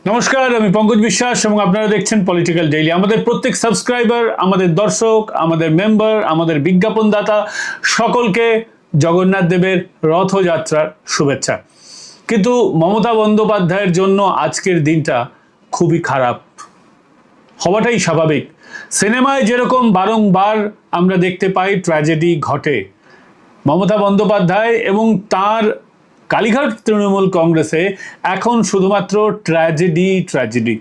নমস্কার, আমি পঙ্কজ বিশ্বাস এবং আপনারা দেখছেন পলিটিক্যাল ডেইলি। আমাদের প্রত্যেক সাবস্ক্রাইবার, আমাদের দর্শক, আমাদের মেম্বার, আমাদের বিজ্ঞাপনদাতা সকলকে জগন্নাথ দেবের রথযাত্রার শুভেচ্ছা। কিন্তু মমতা বন্দ্যোপাধ্যায়ের জন্য আজকের দিনটা খুবই খারাপ হওয়াটাই স্বাভাবিক। সিনেমায় যেরকম বারংবার আমরা দেখতে পাই ট্র্যাজেডি ঘটে, মমতা বন্দ্যোপাধ্যায় এবং তার কালীঘাট তৃণমূল কংগ্রেসে এখন শুধুমাত্র ট্র্যাজেডি।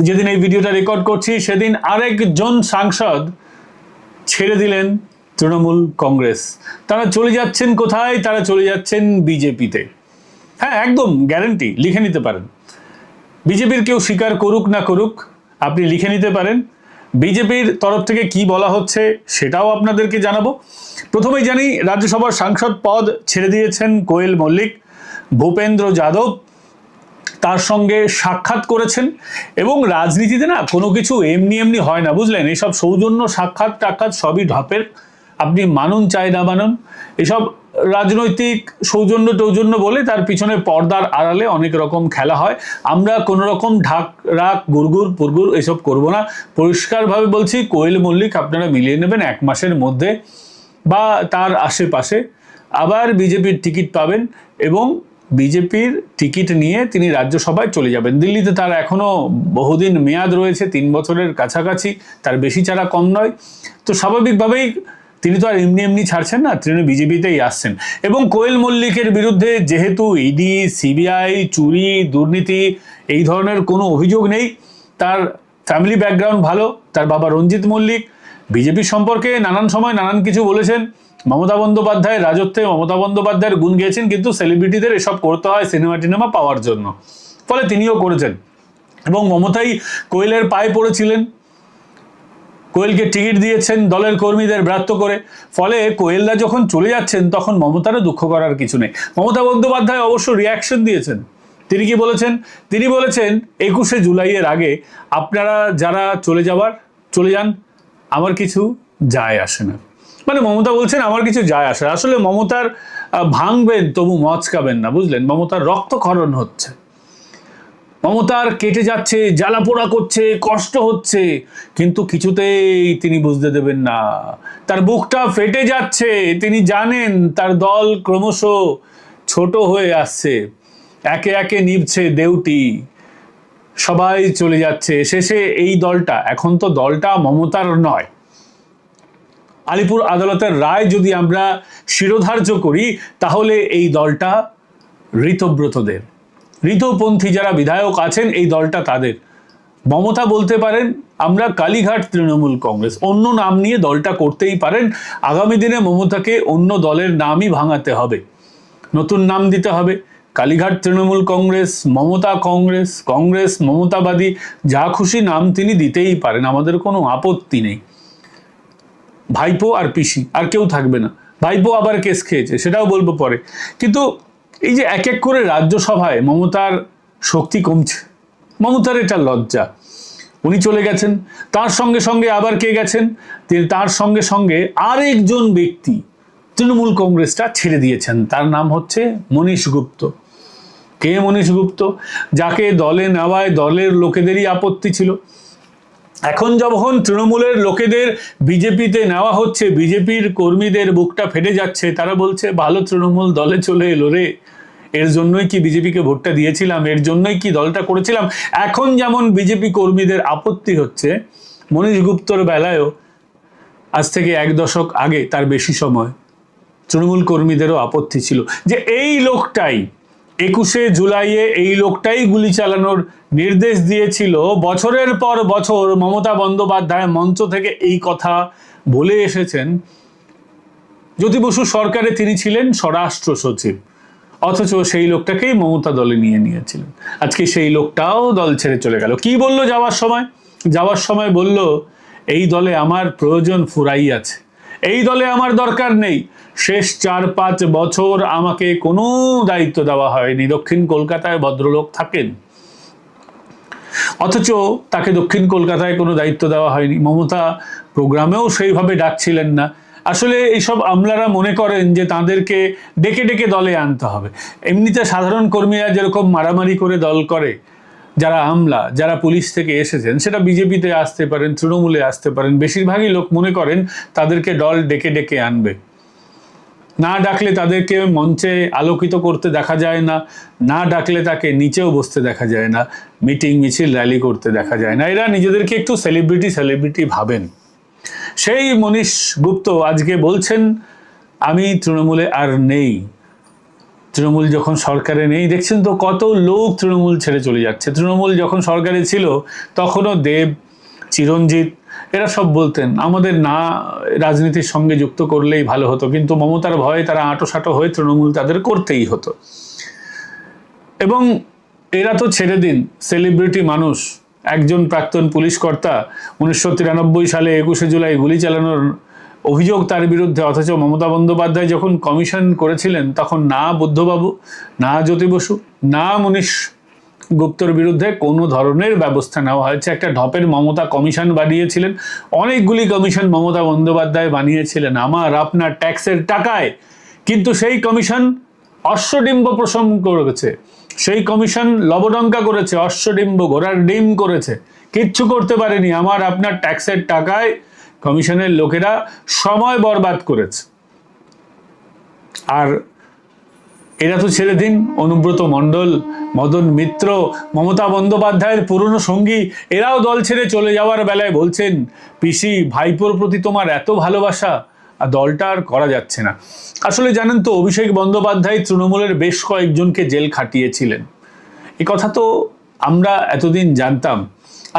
যেদিন এই ভিডিওটা রেকর্ড করছি সেদিন আরেকজন সাংসদ ছেড়ে দিলেন তৃণমূল কংগ্রেস। তারা চলে যাচ্ছেন কোথায়? তারা চলে যাচ্ছেন বিজেপিতে। হ্যাঁ, একদম গ্যারান্টি, লিখে নিতে পারেন। বিজেপির কেউ স্বীকার করুক না করুক, আপনি লিখে নিতে পারেন। বিজেপির তরফ থেকে কি বলা হচ্ছে সেটাও আপনাদেরকে জানাবো। প্রথমেই জানি, রাজ্যসভার সাংসদ পদ ছেড়ে দিয়েছেন কোয়েল মল্লিক। ভূপেন্দ্র যাদব তার সঙ্গে সাক্ষাৎ করেছেন। এবং রাজনীতিতে না কোনো কিছু এমনি হয় না, বুঝলেন? এসব সৌজন্য সাক্ষাৎ টাক্ষাৎ সবই ঢপের। আপনি মানুন চাই না মানুন, এসব রাজনৈতিক সৌজন্য টৌজন্য বলে তার পিছনে পর্দার আড়ালে অনেক রকম খেলা হয়। আমরা কোনো রকম ঢাক রাক গুড়গুড় পুরগুর এসব করব না। পরিষ্কারভাবে বলছি, কোয়েল মল্লিক আপনারা মিলিয়ে নেবেন 1 মাসের মধ্যে বা তার আশেপাশে আবার বিজেপির টিকিট পাবেন এবং বিজেপির টিকিট নিয়ে তিনি রাজ্যসভায় চলে যাবেন। দিল্লিতে তার এখনও বহুদিন মেয়াদ রয়েছে, 3 বছরের কাছাকাছি, তার বেশি ছাড়া কম নয়। তো স্বাভাবিকভাবেই তিনি তো আর এমনি ছাড়ছেন না, তিনি বিজেপিতেই আসছেন। এবং কোয়েল মল্লিকের বিরুদ্ধে যেহেতু ইডি, সিবিআই, চুরি, দুর্নীতি এই ধরনের কোনো অভিযোগ নেই, তার ফ্যামিলি ব্যাকগ্রাউন্ড ভালো। তার বাবা রঞ্জিত মল্লিক বিজেপির সম্পর্কে নানান সময় নানান কিছু বলেছেন। মমতা বন্দ্যোপাধ্যায়ের রাজত্বে মমতা বন্দ্যোপাধ্যায়ের গুণ গেয়েছেন, কিন্তু সেলিব্রিটিদের এসব করতে হয় সিনেমা পাওয়ার জন্য, ফলে তিনিও করেছেন। এবং মমতাই কোয়েলের পায়ে পড়েছিলেন, কোয়েলকে টিকিট দিয়েছেন দলের কর্মীদের ব্রাত্য করে। ফলে কোয়েলরা যখন চলে যাচ্ছেন তখন মমতারও দুঃখ করার কিছু নেই। মমতা বন্দ্যোপাধ্যায় অবশ্য রিয়াকশন দিয়েছেন। তিনি কি বলেছেন? তিনি বলেছেন 21শে জুলাইয়ের আগে আপনারা যারা চলে যান, আমার কিছু যায় আসে না। মানে মমতা বলছেন আমার কিছু যায় আসে। আসলে মমতার ভাঙবেন তবু মচকাবেন না, বুঝলেন? মমতার রক্তক্ষরণ হচ্ছে, মমতার কেটে যাচ্ছে, জ্বালাপোড়া করছে, কষ্ট হচ্ছে, কিন্তু কিছুতেই তিনি বুঝতে দেবেন না। তার বুকটা ফেটে যাচ্ছে, তিনি জানেন তার দল ক্রমশ ছোট হয়ে আসছে, একে একে নিভছে দেউটি, সবাই চলে যাচ্ছে। শেষে এই দলটা, এখন তো দলটা মমতার নয়, আলিপুর আদালতের রায় যদি আমরা শিরোধার্য করি তাহলে এই দলটা ঋতব্রতদের, ঋতপন্থী যারা বিধায়ক আছেন এই দলটা তাদের। মমতা বলতে পারেন আমরা কালীঘাট তৃণমূল কংগ্রেস, অন্য নাম নিয়ে দলটা করতেই পারেন। আগামী দিনে মমতাকে অন্য দলের নামই ভাঙাতে হবে, নতুন নাম দিতে হবে। কালীঘাট তৃণমূল কংগ্রেস, মমতা কংগ্রেস, কংগ্রেস মমতাবাদী, যা খুশি নাম তিনি দিতেই পারেন, আমাদের কোনো আপত্তি নেই। ভাইপো আর পিসি, আর কেউ থাকবে না। ভাইপো আবার কেস খেয়েছে, সেটাও বলবো পরে। কিন্তু এই যে এক এক করে রাজ্যসভায় মমতার শক্তি কমছে, মমতার এটা লজ্জা। উনি চলে গেছেন, তার সঙ্গে সঙ্গে আবার কে গেছেন? তার সঙ্গে সঙ্গে আরেকজন ব্যক্তি তৃণমূল কংগ্রেসটা ছেড়ে দিয়েছেন, তার নাম হচ্ছে মনীশ গুপ্ত। কে মনীশ গুপ্ত? যাকে দলে নেওয়ায় দলের লোকেদেরই আপত্তি ছিল। এখন যখন তৃণমূলের লোকেদের বিজেপিতে নেওয়া হচ্ছে, বিজেপির কর্মীদের বুকটা ফেটে যাচ্ছে, তারা বলছে ভালো তৃণমূল দলে চলে এলো রে, এর জন্যই কি বিজেপিকে ভোটটা দিয়েছিলাম, এর জন্যই কি দলটা করেছিলাম। এখন যেমন বিজেপি কর্মীদের আপত্তি হচ্ছে, মনীশ গুপ্তর বেলায়ও আজ থেকে 1 দশক আগে, তার বেশি সময়, তৃণমূল কর্মীদেরও আপত্তি ছিল যে এই লোকটাই 21শে জুলাইয়ে এই লোকটাই গুলি চালানোর নির্দেশ দিয়েছিল। বছরের পর বছর মমতা বন্দ্যোপাধ্যায় মঞ্চ থেকে এই কথা বলে এসেছেন। জ্যোতি বসু সরকারে তিনি ছিলেন স্বরাষ্ট্র সচিব, অথচ সেই লোকটাকেই মমতা দলে নিয়েছিলেন। আজকে সেই লোকটাও দল ছেড়ে চলে গেল। কি বলল যাওয়ার সময় বলল এই দলে আমার প্রয়োজন ফুরাই আছে, এই দলে আমার দরকার নেই। শেষ 4-5 বছর আমাকে কোনো দায়িত্ব দেওয়া হয়নি। দক্ষিণ কলকাতায় ভদ্রলোক থাকেন, অথচ তাকে দক্ষিণ কলকাতায় কোনো দায়িত্ব দেওয়া হয়নি। মমতা প্রোগ্রামেও সেইভাবে ডাকছিলেন না। আসলে এইসব আমলারা মনে করেন যে তাদেরকে ডেকে ডেকে দলে আনতে হবে। এমনিতে সাধারণ কর্মীরা যেরকম মারামারি করে দল করে, যারা আমলা, যারা পুলিশ থেকে এসেছেন, সেটা বিজেপিতে আসতে পারেন, তৃণমূলে আসতে পারেন, বেশিরভাগই লোক মনে করেন তাদেরকে দল ডেকে ডেকে আনবে। না ডাকলে তাদেরকে মঞ্চে আলোকিত করতে দেখা যায় না, না ডাকলে তাকে নিচেও বসতে দেখা যায় না, মিটিং মিছিল র্যালি করতে দেখা যায় না। এরা নিজেদেরকে একটু সেলিব্রিটি ভাবেন। সেই মনীশ গুপ্ত আজকে বলছেন আমি তৃণমূলে আর নেই। তৃণমূল যখন সরকারে নেই, দেখছেন তো কত লোক তৃণমূল ছেড়ে চলে যাচ্ছে। তৃণমূল যখন সরকারে ছিল তখনও দেব, চিরঞ্জিত এরা সব বলতেন আমাদের না রাজনীতির সঙ্গে যুক্ত করলেই ভালো হতো, কিন্তু মমতার ভয়ে তারা আঁটোসাঁটো হয়ে তৃণমূল তাদের করতেই হতো। এবং এরা তো ছেড়ে দিন, সেলিব্রিটি মানুষ। একজন প্রাক্তন পুলিশ কর্তা 1993 সালে 21শে জুলাই গুলি চালানোর অভিযোগ তার বিরুদ্ধে, অথচ মমতা বন্দ্যোপাধ্যায় যখন কমিশন করেছিলেন তখন না বুদ্ধবাবু, না জ্যোতি বসু, না মনীশ গুপ্তর বিরুদ্ধে কোনো ধরনের ব্যবস্থা নেওয়া হয়েছে। একটা ঢপের মমতা কমিশন বানিয়েছিলেন, অনেকগুলি কমিশন মমতা বন্দ্যোপাধ্যায় বানিয়েছিলেন আমার আপনার ট্যাক্সের টাকায়, কিন্তু সেই কমিশন অশ্বডিম্ব প্রসম করেছে, সেই কমিশন লবডঙ্কা করেছে, অশ্বডিম্ব ঘোড়ার ডিম করেছে, কিচ্ছু করতে পারেনি। আমার আপনার ট্যাক্সের টাকায় কমিশনের লোকেরা সময় বরবাদ করেছে। আর এরা তো ছেড়ে দিন, অনুব্রত মণ্ডল, মদন মিত্র, মমতা বন্দ্যোপাধ্যায়ের পুরনো সঙ্গী, এরাও দল ছেড়ে চলে যাওয়ার বেলায় বলছেন পিসি ভাইপোর প্রতি তোমার এত ভালোবাসা, আর দলটা আর করা যাচ্ছে না। আসলে জানেন তো, অভিষেক বন্দ্যোপাধ্যায় তৃণমূলের বেশ কয়েকজনকে জেল খাটিয়েছিলেন। এ কথা তো আমরা এতদিন জানতাম,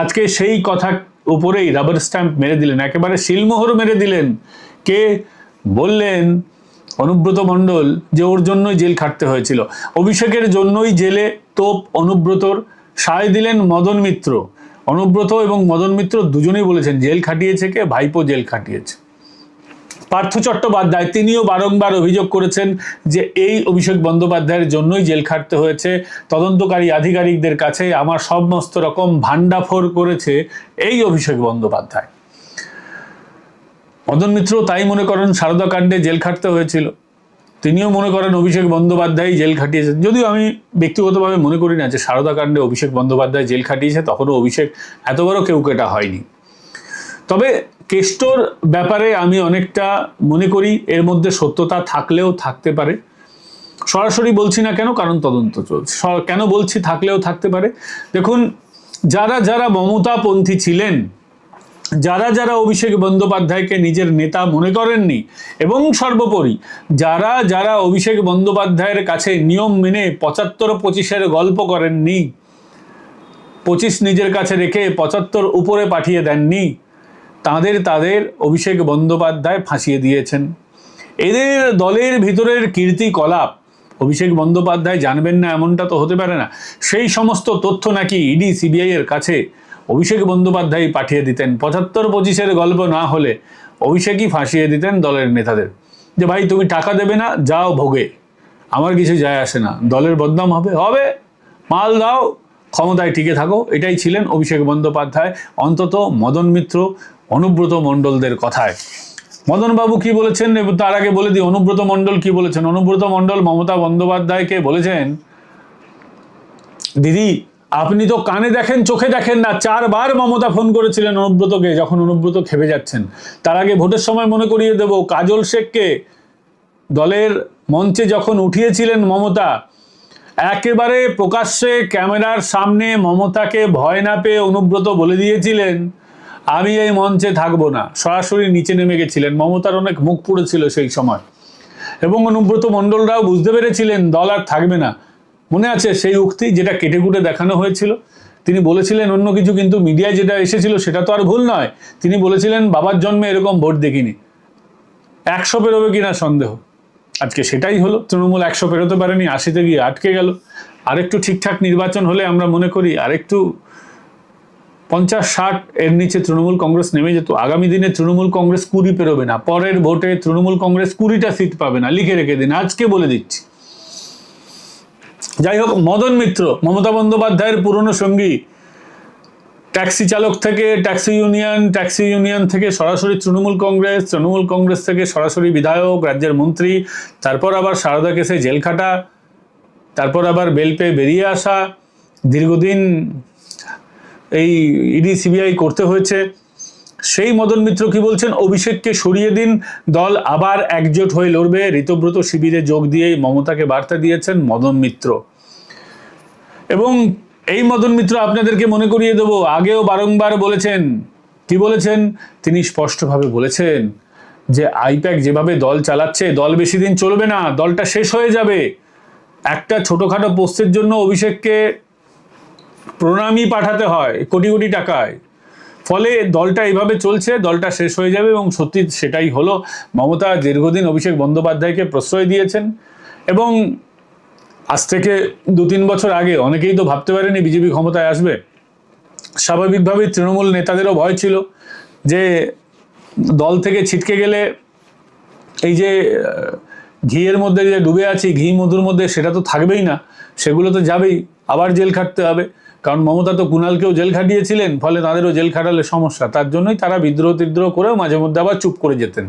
আজকে সেই কথা উপরেই রাবার স্ট্যাম্প মেরে দিলেন, একেবারে শিলমোহর মেরে দিলেন। কে বললেন? অনুব্রত মণ্ডল, যে ওর জন্যই জেল খাটতে হয়েছিল, অভিষেকের জন্যই জেলে তোপ অনুব্রতর। সায় দিলেন মদন মিত্র। অনুব্রত এবং মদন মিত্র দুজনেই বলেছেন জেল খাটিয়েছে কে? ভাইপো জেল খাটিয়েছে। পার্থ চট্টোপাধ্যায় তিনিও বারংবার অভিযোগ করেছেন যে এই অভিষেক বন্দ্যোপাধ্যায়ের জন্যই জেল খাটতে হয়েছে, তদন্তকারী আধিকারিকদের কাছে আমার সমস্ত রকম ভান্ডাফোর করেছে এই অভিষেক বন্দ্যোপাধ্যায়। মদন মিত্র তাই মনে করেন সারদা কাণ্ডে জেল খাটতে হয়েছিল, তিনিও মনে করেন অভিষেক বন্দ্যোপাধ্যায় জেল খাটিয়েছেন। যদিও আমি ব্যক্তিগতভাবে মনে করি না যে সারদা কাণ্ডে অভিষেক বন্দ্যোপাধ্যায় জেল খাটিয়েছে, তখনও অভিষেক এত বড় কেউকেটা হয়নি। তবে কেষ্টর ব্যাপারে আমি অনেকটা মনে করি এর মধ্যে সত্যতা থাকলেও থাকতে পারে। সরাসরি বলছি না কেন, কারণ তদন্ত চলছে। কেন বলছি থাকলেও থাকতে পারে? দেখুন, যারা যারা মমতাপন্থী ছিলেন, যারা যারা অভিষেক বন্দ্যোপাধ্যায়কে নিজের নেতা মনে করেননি, এবং সর্বোপরি যারা যারা অভিষেক বন্দ্যোপাধ্যায়ের কাছে নিয়ম মেনে 75-25-এর গল্প করেননি, 25 নিজের কাছে রেখে 75 উপরে পাঠিয়ে দেননি, তাদের অভিষেক বন্দ্যোপাধ্যায় ফাঁসিয়ে দিয়েছেন। এদের দলের ভিতরের কীর্তিকলাপ অভিষেক বন্দ্যোপাধ্যায় জানবেন না এমনটা তো হতে পারে না। সেই সমস্ত তথ্য নাকি ইডি সিবিআই এর কাছে অভিষেক বন্দ্যোপাধ্যায় পাঠিয়ে দিতেন। 75-25-এর গল্প না হলে অভিষেকই ফাঁসিয়ে দিতেন দলের নেতাদের, যে ভাই তুমি টাকা দেবে না, যাও ভোগে, আমার কিছু যায় আসে না, দলের বদনাম হবে, মাল দাও, ক্ষমতায় টিকে থাকো। এটাই ছিলেন অভিষেক বন্দ্যোপাধ্যায়, অন্তত মদন মিত্র, অনুব্রত মণ্ডলদের কথায়। মদনবাবু কি বলেছেন তার আগে বলে দিই অনুব্রত মণ্ডল কি বলেছেন। অনুব্রত মণ্ডল মমতা বন্দ্যোপাধ্যায়কে বলেছেন, দিদি আপনি তো কানে দেখেন চোখে দেখেন না। 4 বার মমতা ফোন করেছিলেন অনুব্রতকে, যখন অনুব্রত খেপে যাচ্ছেন। তার আগে ভোটের সময় মনে করিয়ে দেব, কাজল শেখকে দলের মঞ্চে যখন উঠিয়েছিলেন মমতা, একেবারে প্রকাশ্যে ক্যামেরার সামনে মমতাকে ভয় না পেয়ে অনুব্রত বলে দিয়েছিলেন আমি এই মঞ্চে থাকবো না, সরাসরি নিচে নেমে গেছিলেন। মমতার অনেক মুখ পুড়েছিল সেই সময়, এবং অনুব্রত মণ্ডলরাও বুঝতে পেরেছিলেন দল আর থাকবে না। মনে আছে সেই উক্তি যেটা কেটে কুটে দেখানো হয়েছিল? তিনি বলেছিলেন অন্য কিছু, কিন্তু মিডিয়ায় যেটা এসেছিল সেটা তো আর ভুল নয়। তিনি বলেছিলেন বাবার জন্মে এরকম ভোট দেখিনি। 100 পেরোবে কিনা সন্দেহ। আজকে সেটাই হলো, তৃণমূল 100 পেরোতে পারেনি, 80-তে গিয়ে আটকে গেল। আরেকটু ঠিকঠাক নির্বাচন হলে আমরা মনে করি আরেকটু 50-60 এর নিচে তৃণমূল কংগ্রেস নেমে যেত। আগামী দিনে তৃণমূল কংগ্রেস 20 পেরোবে না, পরের ভোটে তৃণমূল কংগ্রেস 20টা সিট পাবে না, লিখে রেখে দিন, আজকে বলে দিচ্ছি। যাই হোক, মদন মিত্র মমতা বন্দ্যোপাধ্যায়ের পুরনো সঙ্গী, ট্যাক্সি চালক থেকে ট্যাক্সি ইউনিয়ন থেকে সরাসরি তৃণমূল কংগ্রেস থেকে সরাসরি বিধায়ক, রাজ্যের মন্ত্রী, তারপর আবার সারদা কেসে জেল খাটা, তারপর আবার বেল পেয়ে বেরিয়ে আসা, দীর্ঘদিন এই ইডি সিবিআই করতে হয়েছে। সেই মদন মিত্র কি বলছেন, অভিষেককে সরিয়ে দিন, দল আবার একজোট হয়ে লড়বে। ঋতব্রত শিবিরে যোগ দিয়েই মমতাকে বার্তা দিয়েছেন মদন মিত্র। এবং এই মদন মিত্র আপনাদেরকে মনে করিয়ে দেব, আগেও বারংবার বলেছেন। কি বলেছেন? তিনি স্পষ্টভাবে বলেছেন যে আইপ্যাক যেভাবে দল চালাচ্ছে, দল বেশি দিন চলবে না, দলটা শেষ হয়ে যাবে। একটা ছোটখাটো পোস্টের জন্য অভিষেককে প্রণামী পাঠাতে হয় কোটি কোটি টাকায়। ফলে দলটা এইভাবে চলছে, দলটা শেষ হয়ে যাবে। এবং সত্যি সেটাই হলো। মমতা দীর্ঘদিন অভিষেক বন্দ্যোপাধ্যায়কে প্রশ্রয় দিয়েছেন। এবং আজ থেকে 2-3 বছর আগে অনেকেই তো ভাবতে পারেনি বিজেপি ক্ষমতায় আসবে। স্বাভাবিকভাবেই তৃণমূল নেতাদেরও ভয় ছিল যে দল থেকে ছিটকে গেলে এই যে ঘিয়ের মধ্যে যে ডুবে আছি, ঘি মধুর মধ্যে, সেটা তো থাকবেই না, সেগুলো তো যাবেই, আবার জেল খাটতে হবে। কারণ মমতা তো কুণালকেও জেল খাটিয়েছিলেন, ফলে তাদেরও জেল খাটালে সমস্যা। তার জন্যই তারা বিদ্রোহ করেও মাঝে মধ্যে আবার চুপ করে যেতেন,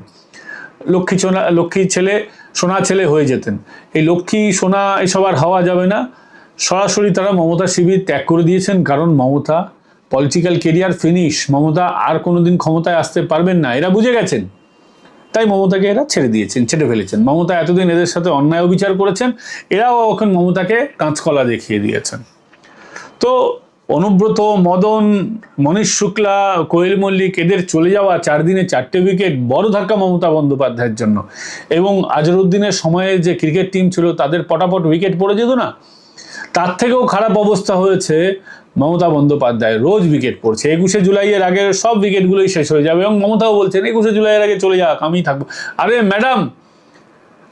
লক্ষ্মী ছেলে সোনা ছেলে হয়ে যেতেন। এই লক্ষ্মী সোনা এসব আর হওয়া যাবে না। সরাসরি তারা মমতা শিবির ত্যাগ করে দিয়েছেন। কারণ Mamata political career finish, Mamata আর কোনোদিন ক্ষমতায় আসতে পারবেন না, এরা বুঝে গেছেন। তাই মমতাকে এরা ছেড়ে ফেলেছেন। মমতা এতদিন এদের সাথে অন্যায় অবিচার করেছেন, এরাও এখন মমতাকে কাঁচকলা দেখিয়ে দিয়েছেন। তো অনুব্রত, মদন, মনীশ শুক্লা, কোয়েল মল্লিক, এদের চলে যাওয়া 4 দিনে 4টে উইকেট বড় ধাক্কা মমতা বন্দ্যোপাধ্যায়ের জন্য। এবং আজহারউদ্দিনের সময়ে যে ক্রিকেট টিম ছিল তাদের পটাপট উইকেট পড়ে যেত না, তার থেকেও খারাপ অবস্থা হয়েছে মমতা বন্দ্যোপাধ্যায়। রোজ উইকেট পড়ছে। 21শে জুলাইয়ের আগে সব উইকেটগুলোই শেষ হয়ে যাবে। এবং মমতাও বলছেন 21শে জুলাইয়ের আগে চলে যাক, আমি থাকবো। আরে ম্যাডাম,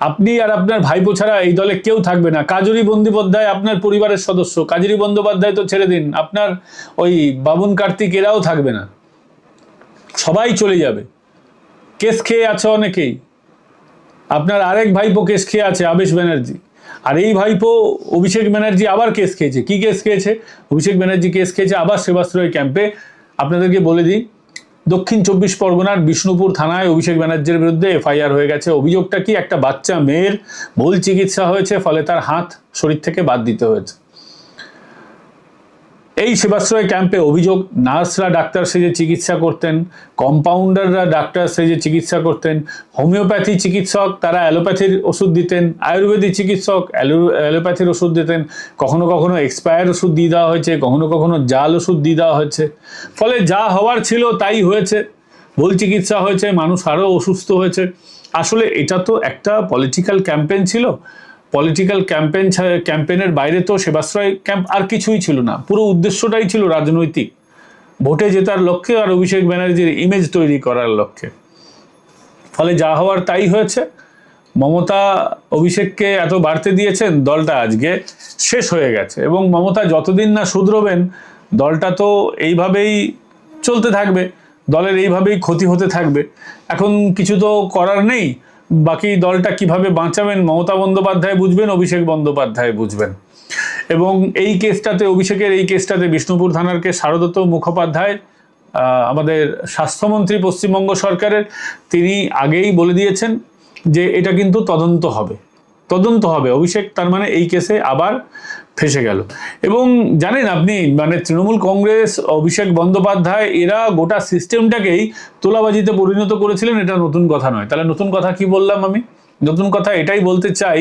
আপনি আর আপনার ভাইপো ছাড়া এই দলে কেউ থাকবে না। কাজরি বন্দ্যোপাধ্যায় আপনার পরিবারের সদস্য, কাজরি বন্দ্যোপাধ্যায় তো ছেড়ে দিন, আপনার ওই বাবুন কার্তিক এরাও থাকবে না, সবাই চলে যাবে। কেস খেয়ে আছে অনেকেই। আপনার আরেক ভাইপো কেস খেয়ে আছে, আবেশ ব্যানার্জি। আর এই ভাইপো অভিষেক ব্যানার্জি আবার কেস খেয়েছে। কি কেস খেয়েছে? অভিষেক ব্যানার্জি কেস খেয়েছে আবার সেবাশ্রয় ক্যাম্পে। আপনাদেরকে বলে দিই, দক্ষিণ 24 পরগনার বিষ্ণুপুর থানায় অভিষেক ব্যানার্জির বিরুদ্ধে এফআইআর হয়ে গেছে। অভিযোগটা কি? একটা বাচ্চা মেয়ের ভুল চিকিৎসা হয়েছে, ফলে তার হাত শরীর থেকে বাদ দিতে হয়েছে। এই সেবাশ্রয় ক্যাম্পে অভিযোগ, নার্সরা ডাক্তার সেজে চিকিৎসা করতেন, কম্পাউন্ডাররা ডাক্তার সেজে চিকিৎসা করতেন, হোমিওপ্যাথি চিকিৎসক তারা অ্যালোপ্যাথির ওষুধ দিতেন, আয়ুর্বেদিক চিকিৎসক অ্যালোপ্যাথির ওষুধ দিতেন। কখনো কখনো এক্সপায়ার ওষুধ দিয়ে দেওয়া হয়েছে, কখনো কখনো জাল ওষুধ দিয়ে দেওয়া হয়েছে। ফলে যা হওয়ার ছিল তাই হয়েছে। ভুল চিকিৎসা হয়েছে, মানুষ আরও অসুস্থ হয়েছে। আসলে এটা তো একটা পলিটিক্যাল ক্যাম্পেইন ছিল। পলিটিক্যাল ক্যাম্পেইনের বাইরে তো সেবাশ্রয় ক্যাম্প আর কিছুই ছিল না। পুরো উদ্দেশ্যটাই ছিল রাজনৈতিক, ভোটে জেতার লক্ষ্যে আর অভিষেক ব্যানার্জির ইমেজ তৈরি করার লক্ষ্যে। ফলে যা হওয়ার তাই হয়েছে। মমতা অভিষেককে এত বাড়তে দিয়েছেন, দলটা আজকে শেষ হয়ে গেছে। এবং মমতা যতদিন না শুধরবেন, দলটা তো এইভাবেই চলতে থাকবে, দলের এইভাবেই ক্ষতি হতে থাকবে। এখন কিছু তো করার নেই। বাকি দলটা কিভাবে বাঁচাবেন মমতা বন্দ্যোপাধ্যায় বুঝবেন, অভিষেক বন্দ্যোপাধ্যায় বুঝবেন। এবং এই কেসটাতে, অভিষেকের এই কেসটাতে বিষ্ণুপুর থানার কেস, শারদত্ত মুখোপাধ্যায় আমাদের স্বাস্থ্যমন্ত্রী পশ্চিমবঙ্গ সরকারের, তিনি আগেই বলে দিয়েছেন যে এটা কিন্তু তদন্ত হবে। অভিষেক তার মানে এই কেসে আবার ফেসে গেল। এবং জানেন আপনি, মানে তৃণমূল কংগ্রেস, অভিষেক বন্দ্যোপাধ্যায় এরা গোটা সিস্টেমটাকেই তোলাবাজিতে পরিণত করেছিলেন। এটা নতুন কথা নয়। তাহলে নতুন কথা কি বললাম আমি? নতুন কথা এটাই বলতে চাই।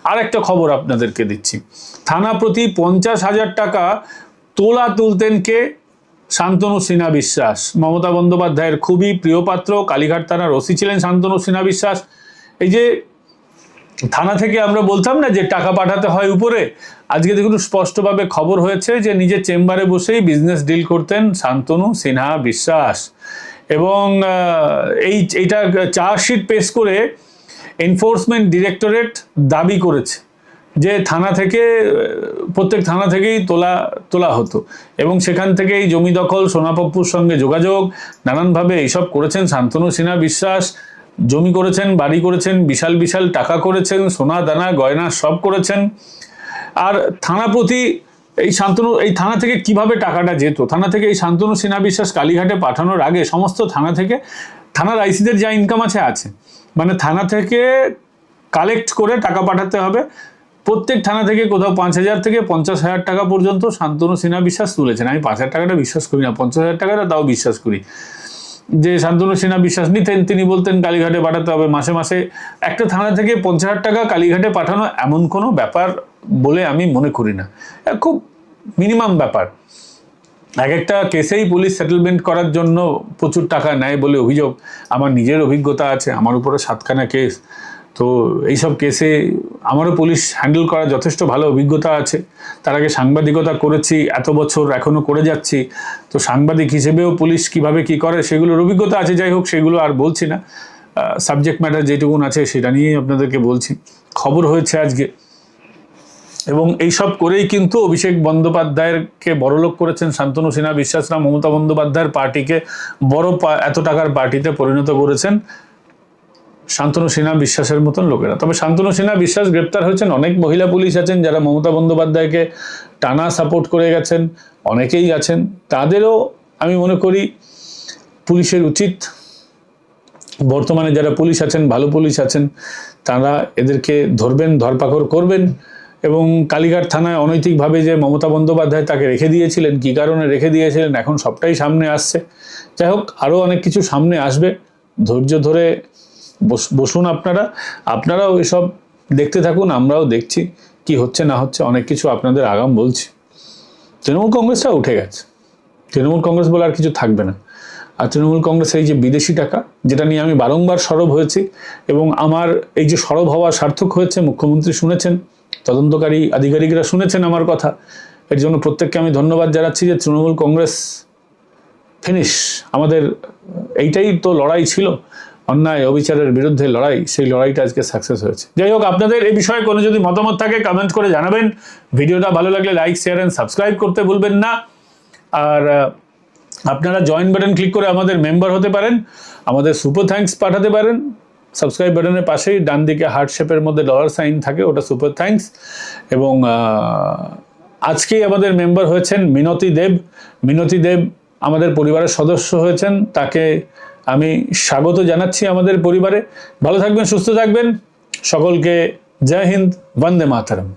আর একটা খবর আপনাদেরকে দিচ্ছি। থানা প্রতি 50,000 টাকা তোলা তুলতেন কে? শান্তনু সিনহা বিশ্বাস, মমতা বন্দ্যোপাধ্যায়ের খুবই প্রিয় পাত্র। কালীঘাট থানার ওসি ছিলেন শান্তনু সিনহা বিশ্বাস। এই যে থানা থেকে আমরা বলতাম না যে টাকা পাঠাতে হয় উপরে, আজকে দেখুন স্পষ্টভাবে খবর হয়েছে যে নিজের চেম্বারে বসেই বিজনেস ডিল করতেন শান্তনু সিনহা বিশ্বাস। এবং এইটা চার্জশিট পেশ করে এনফোর্সমেন্ট ডিরেক্টরেট দাবি করেছে যে থানা থেকে, প্রত্যেক থানা থেকেই তোলা হতো। এবং সেখান থেকেই জমি দখল, সোনাপপ্পুর সঙ্গে যোগাযোগ, নানানভাবে এইসব করেছেন শান্তনু সিনহা বিশ্বাস। জমি করেছেন, বাড়ি করেছেন, বিশাল বিশাল টাকা করেছেন, সোনা দানা গয়না সব করেছেন। আর থানা প্রতি এই থানা থেকে কিভাবে টাকাটা যেত? থানা থেকে এই শান্তনু সিনহা বিশ্বাস কালীঘাটে পাঠানোর আগে সমস্ত থানা থেকে, থানার আইসিদের যা ইনকাম আছে, মানে থানা থেকে কালেক্ট করে টাকা পাঠাতে হবে প্রত্যেক থানা থেকে কোথাও 5,000 থেকে 50,000 টাকা পর্যন্ত শান্তনু সিনহা বিশ্বাস তুলেছেন। আমি 5,000 টাকাটা বিশ্বাস করি না, 50,000 টাকাটা তাও বিশ্বাস করি। যে শান্তনু সিনহা বিশ্বাস নিতেন, তিনি বলতেন কালীঘাটে পাঠাতে হবে মাসে মাসে। একটা থানা থেকে 50,000 টাকা কালীঘাটে পাঠানো এমন কোনো ব্যাপার বলে আমি মনে করি না, খুব মিনিমাম ব্যাপার। এক একটা কেসেই পুলিশ সেটেলমেন্ট করার জন্য প্রচুর টাকা নেয় বলে অভিযোগ। আমার নিজের অভিজ্ঞতা আছে, আমার উপরে 7খানা কেস। তো এইসব কেসে আমারও পুলিশ হ্যান্ডেল করার যথেষ্ট ভালো অভিজ্ঞতা আছে। তার আগে সাংবাদিকতা করেছি এত বছর, এখনও করে যাচ্ছি। তো সাংবাদিক হিসেবেও পুলিশ কিভাবে কি করে সেগুলোর অভিজ্ঞতা আছে। যাই হোক, সেগুলো আর বলছি না, সাবজেক্ট ম্যাটার যেটুকুন আছে সেটা নিয়েই আপনাদেরকে বলছি। খবর হয়েছে আজকে, এবং এইসব করেই কিন্তু অভিষেক বন্দ্যোপাধ্যায়কে বড়লোক করেছেন শান্তনু সিনহা বিশ্বাসরা। মমতা বন্দ্যোপাধ্যায়ের পার্টিকে এত টাকার পার্টিতে পরিণত করেছেন শান্তনু সিনহা বিশ্বাসের মতন লোকেরা। তবে শান্তনু সিনহা বিশ্বাস গ্রেপ্তার হয়েছেন, অনেক মহিলা পুলিশ আছেন যারা মমতা বন্দ্যোপাধ্যায়কে টানা সাপোর্ট করে গেছেন, অনেকেই আছেন। তাদেরও আমি মনে করি পুলিশের উচিত, বর্তমানে যারা পুলিশ আছেন, ভালো পুলিশ আছেন, তারা এদেরকে ধরবেন, ধরপাকড় করবেন। এবং কালীঘাট থানায় অনৈতিকভাবে যে মমতা বন্দ্যোপাধ্যায় তাকে রেখে দিয়েছিলেন, কী কারণে রেখে দিয়েছিলেন, এখন সবটাই সামনে আসছে। যাই হোক, আরও অনেক কিছু সামনে আসবে, ধৈর্য ধরে বসুন আপনারাও এসব দেখতে থাকুন, আমরাও দেখছি কি হচ্ছে না হচ্ছে, অনেক কিছু আপনাদের আগাম বলছি। তৃণমূল কংগ্রেসটা উঠে গেছে, তৃণমূল কংগ্রেস বলে আর কিছু থাকবে না। আর তৃণমূল কংগ্রেসের এই যে বিদেশি টাকা, যেটা নিয়ে আমি বারংবার সরব হয়েছি, এবং আমার এই যে সরব হওয়া সার্থক হয়েছে, মুখ্যমন্ত্রী শুনেছেন, তদন্তকারী আধিকারিকরা শুনেছেন আমার কথা। এর জন্য প্রত্যেককে আমি ধন্যবাদ জানাচ্ছি যে তৃণমূল কংগ্রেস ফিনিশ। আমাদের এইটাই তো লড়াই ছিল, অন্যায় অবিচারের বিরুদ্ধে লড়াই, সেই লড়াইটা আজকে সাকসেস হয়েছে। যাই হোক, আপনাদের এই বিষয়ে কোনো যদি মতামত থাকে কমেন্ট করে জানাবেন। ভিডিওটা ভালো লাগলে লাইক, শেয়ার অ্যান্ড সাবস্ক্রাইব করতে ভুলবেন না। আর আপনারা জয়েন বাটন ক্লিক করে আমাদের মেম্বার হতে পারেন, আমাদের সুপার থ্যাঙ্কস পাঠাতে পারেন। সাবস্ক্রাইব বাটনের পাশেই ডান দিকে হার্ট শেপের মধ্যে $সাইন থাকে, ওটা সুপার থ্যাঙ্কস। এবং আজকেই আমাদের মেম্বার হয়েছেন মিনতি দেব। মিনতি দেব আমাদের পরিবারের সদস্য হয়েছেন, তাকে আমি স্বাগত জানাচ্ছি আমাদের পরিবারে। ভালো থাকবেন, সুস্থ থাকবেন, সকলকে জয় হিন্দ, বন্দে মাতরম।